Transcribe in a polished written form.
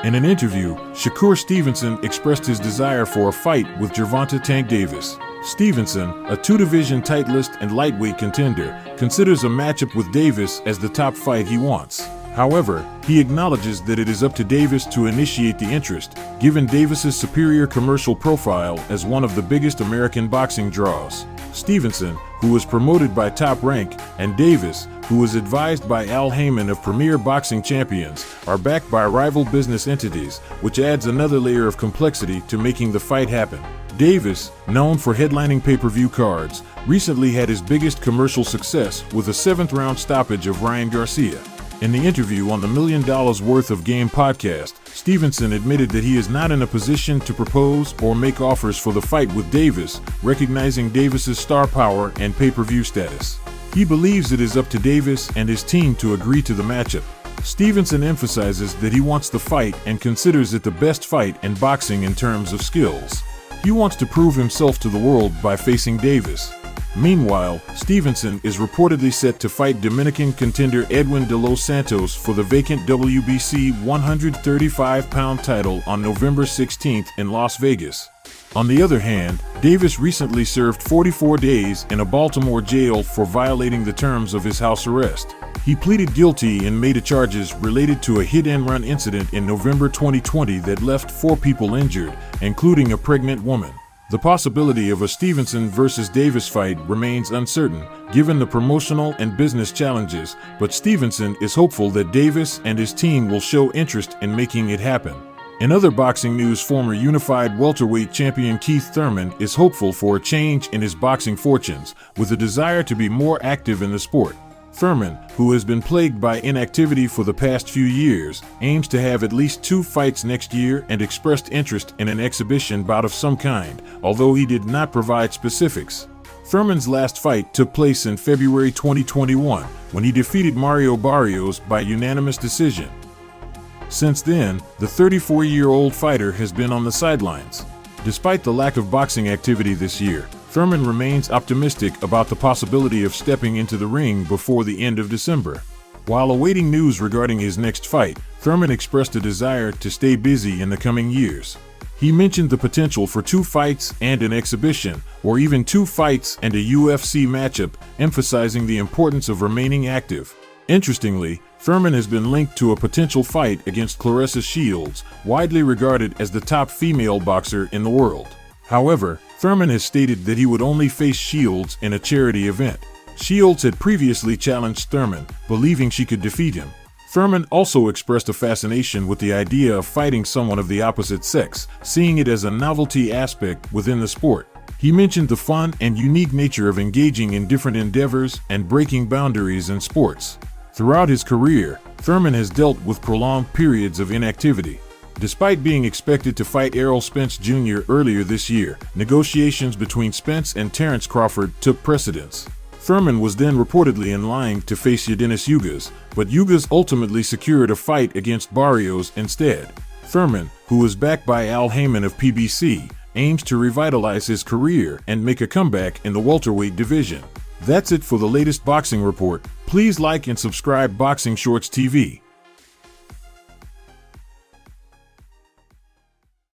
In an interview, SHAKUR Stevenson expressed his desire for a fight with Gervonta Tank Davis. Stevenson, a two-division titlist and lightweight contender, considers a matchup with Davis as the top fight he wants. However, he acknowledges that it is up to Davis to initiate the interest, given Davis's superior commercial profile as one of the biggest American boxing draws. Stevenson, who was promoted by Top Rank, and Davis, who was advised by Al Heyman of Premier Boxing Champions, are backed by rival business entities, which adds another layer of complexity to making the fight happen. Davis, known for headlining pay-per-view cards, recently had his biggest commercial success with a 7th-round stoppage of Ryan Garcia. In the interview on the $1 Million Worth of Game podcast, Stevenson admitted that he is not in a position to propose or make offers for the fight with Davis, recognizing Davis's star power and pay-per-view status. He believes it is up to Davis and his team to agree to the matchup. Stevenson emphasizes that he wants the fight and considers it the best fight in boxing in terms of skills. He wants to prove himself to the world by facing Davis. Meanwhile, Stevenson is reportedly set to fight Dominican contender Edwin de los Santos for the vacant WBC 135-pound title on November 16th in Las Vegas. On the other hand, Davis recently served 44 days in a Baltimore jail for violating the terms of his house arrest. He pleaded guilty and made charges related to a hit-and-run incident in November 2020 that left 4 people injured, including a pregnant woman. The possibility of a Stevenson versus Davis fight remains uncertain, given the promotional and business challenges, but Stevenson is hopeful that Davis and his team will show interest in making it happen. In other boxing news, former unified welterweight champion Keith Thurman is hopeful for a change in his boxing fortunes, with a desire to be more active in the sport. Thurman, who has been plagued by inactivity for the past few years, aims to have at least 2 fights next year and expressed interest in an exhibition bout of some kind, although he did not provide specifics. Thurman's last fight took place in February 2021, when he defeated Mario Barrios by unanimous decision. Since then, the 34-year-old fighter has been on the sidelines. Despite the lack of boxing activity this year, Thurman remains optimistic about the possibility of stepping into the ring before the end of December. While awaiting news regarding his next fight, Thurman expressed a desire to stay busy in the coming years. He mentioned the potential for 2 fights and an exhibition, or even 2 fights and a UFC matchup, emphasizing the importance of remaining active. Interestingly, Thurman has been linked to a potential fight against Claressa Shields, widely regarded as the top female boxer in the world. However, Thurman has stated that he would only face Shields in a charity event. Shields had previously challenged Thurman, believing she could defeat him. Thurman also expressed a fascination with the idea of fighting someone of the opposite sex, seeing it as a novelty aspect within the sport. He mentioned the fun and unique nature of engaging in different endeavors and breaking boundaries in sports. Throughout his career, Thurman has dealt with prolonged periods of inactivity. Despite being expected to fight Errol Spence Jr. earlier this year, negotiations between Spence and Terrence Crawford took precedence. Thurman was then reportedly in line to face Yordenis Ugas, but Ugas ultimately secured a fight against Barrios instead. Thurman, who is backed by Al Heyman of PBC, aims to revitalize his career and make a comeback in the welterweight division. That's it for the latest boxing report. Please like and subscribe Boxing Shorts TV.